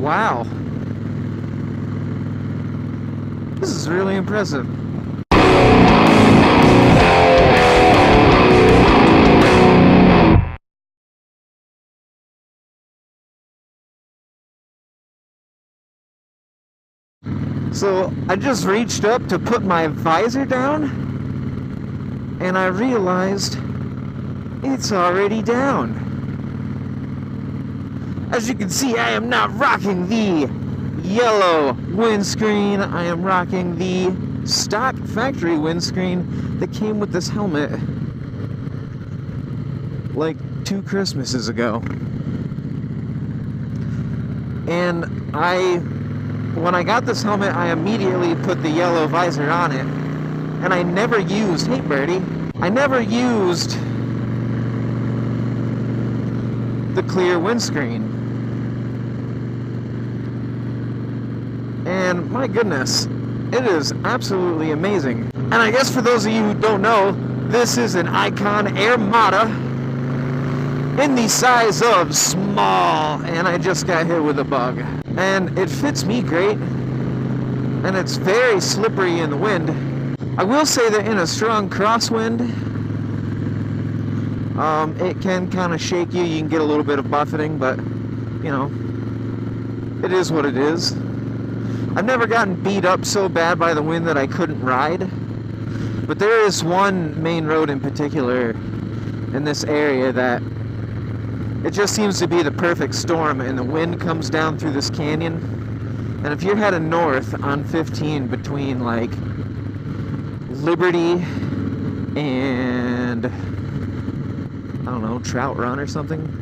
Wow. This is really impressive. So I just reached up to put my visor down, and I realized it's already down. As you can see, I am not rocking the yellow windscreen. I am rocking the stock factory windscreen that came with this helmet like 2 Christmases ago. And when I got this helmet, I immediately put the yellow visor on it. And I never used, hey birdie, I never used the clear windscreen. And my goodness, it is absolutely amazing. And I guess for those of you who don't know, this is an Icon Armada in the size of small, and I just got hit with a bug. And it fits me great, and it's very slippery in the wind. I will say that in a strong crosswind, it can kind of shake you. You can get a little bit of buffeting, but, you know, it is what it is. I've never gotten beat up so bad by the wind that I couldn't ride, but there is one main road in particular in this area that it just seems to be the perfect storm, and the wind comes down through this canyon. And if you're heading north on 15 between like Liberty and I don't know, Trout Run or something,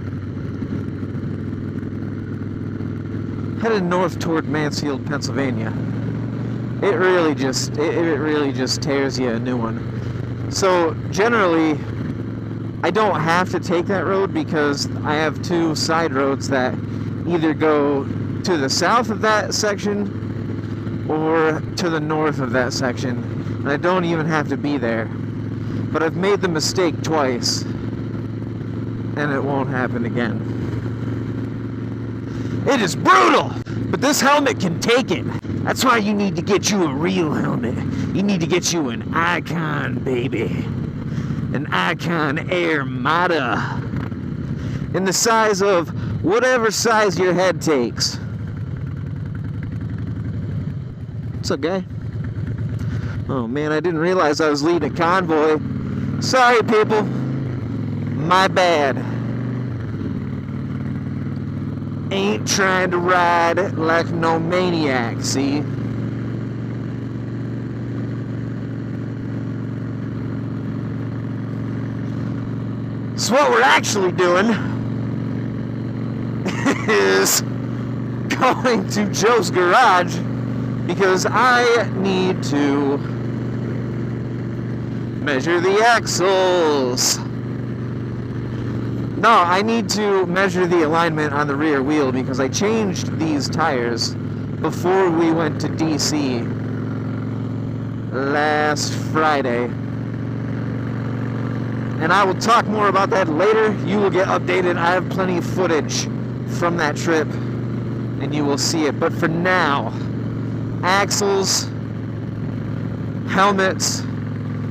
headed north toward Mansfield, Pennsylvania, it really just tears you a new one. So generally I don't have to take that road because I have 2 side roads that either go to the south of that section or to the north of that section, and I don't even have to be there. But I've made the mistake twice, and it won't happen again. It is brutal, but this helmet can take it. That's why you need to get you a real helmet. You need to get you an Icon, baby. An Icon Armada in the size of whatever size your head takes. What's up, guy? Oh man, I didn't realize I was leading a convoy. Sorry, people. My bad. Ain't trying to ride like no maniac, see? So what we're actually doing is going to Joe's garage because I need to measure the axles. No, I need to measure the alignment on the rear wheel because I changed these tires before we went to DC last Friday. And I will talk more about that later. You will get updated. I have plenty of footage from that trip, and you will see it. But for now, axles, helmets.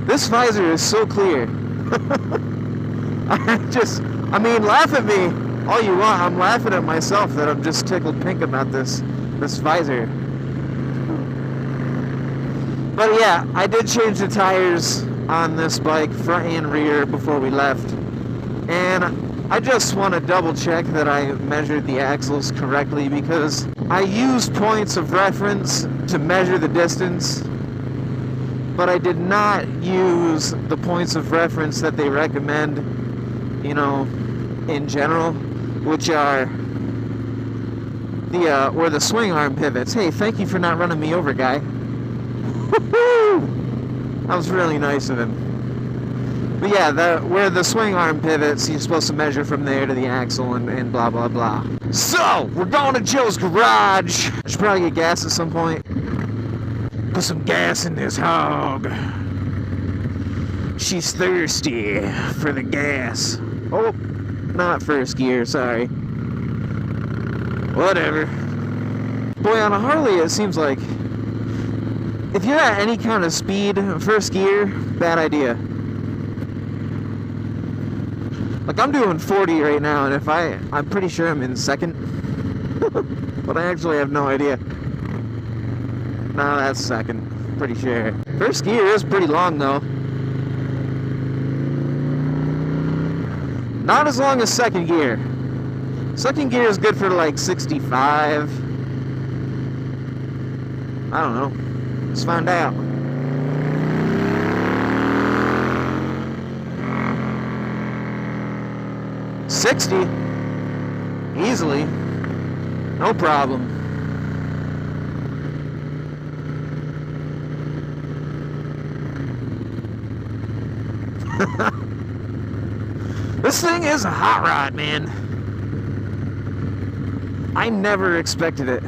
This visor is so clear. I mean, laugh at me all you want. I'm laughing at myself that I'm just tickled pink about this visor. But yeah, I did change the tires on this bike, front and rear, before we left. And I just want to double check that I measured the axles correctly because I used points of reference to measure the distance, but I did not use the points of reference that they recommend, you know, in general, which are where the swing arm pivots. Hey, thank you for not running me over, guy. Woo-hoo! That was really nice of him. But yeah, where the swing arm pivots, you're supposed to measure from there to the axle and blah, blah, blah. So, we're going to Joe's garage. I should probably get gas at some point. Put some gas in this hog. She's thirsty for the gas. Oh, not first gear, sorry. Whatever. Boy, on a Harley, it seems like if you're at any kind of speed, first gear, bad idea. Like, I'm doing 40 right now, and I'm pretty sure I'm in second. But I actually have no idea. No, that's second. Pretty sure. First gear is pretty long, though. Not as long as second gear. Second gear is good for like 65. I don't know. Let's find out. $60 easily, no problem. This thing is a hot rod, man. I never expected it.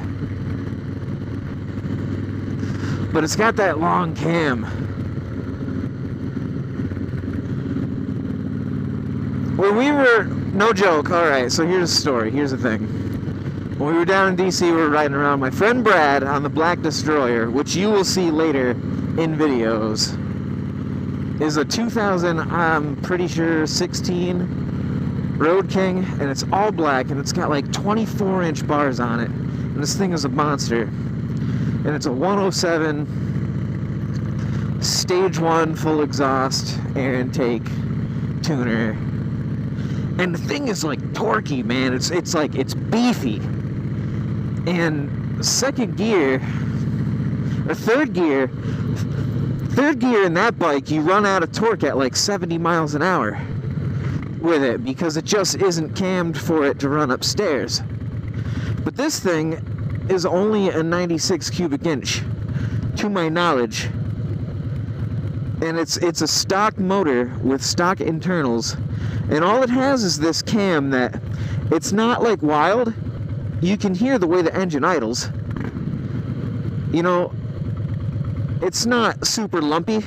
But it's got that long cam. When we were, no joke, alright, so here's the story, here's the thing. When we were down in DC, we were riding around. My friend Brad on the Black Destroyer, which you will see later in videos, is a 2000, I'm pretty sure, 16 Road King, and it's all black, and it's got like 24-inch bars on it. And this thing is a monster. And it's a 107 stage 1 full exhaust air intake tuner. And the thing is like torquey, man. It's beefy. And second gear, or third gear in that bike, you run out of torque at like 70 miles an hour with it because it just isn't cammed for it to run upstairs. But this thing is only a 96 cubic inch, to my knowledge. And it's a stock motor with stock internals. And all it has is this cam that it's not like wild. You can hear the way the engine idles. You know, it's not super lumpy.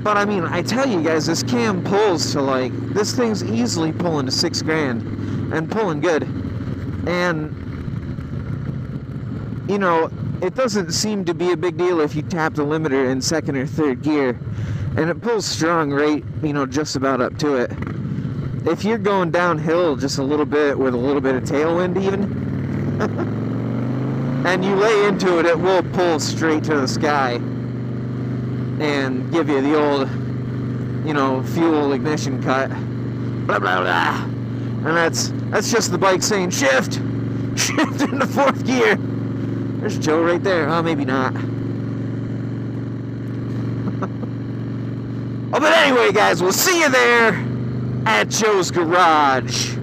But I mean, I tell you guys, this cam pulls to like, this thing's easily pulling to $6,000 and pulling good. And, you know, it doesn't seem to be a big deal if you tap the limiter in second or third gear. And it pulls strong right, you know, just about up to it. If you're going downhill just a little bit with a little bit of tailwind even, and you lay into it, it will pull straight to the sky and give you the old, you know, fuel ignition cut. Blah, blah, blah. And that's just the bike saying, shift! Shift into fourth gear! There's Joe right there. Oh, maybe not. Oh, but anyway, guys, we'll see you there at Joe's Garage.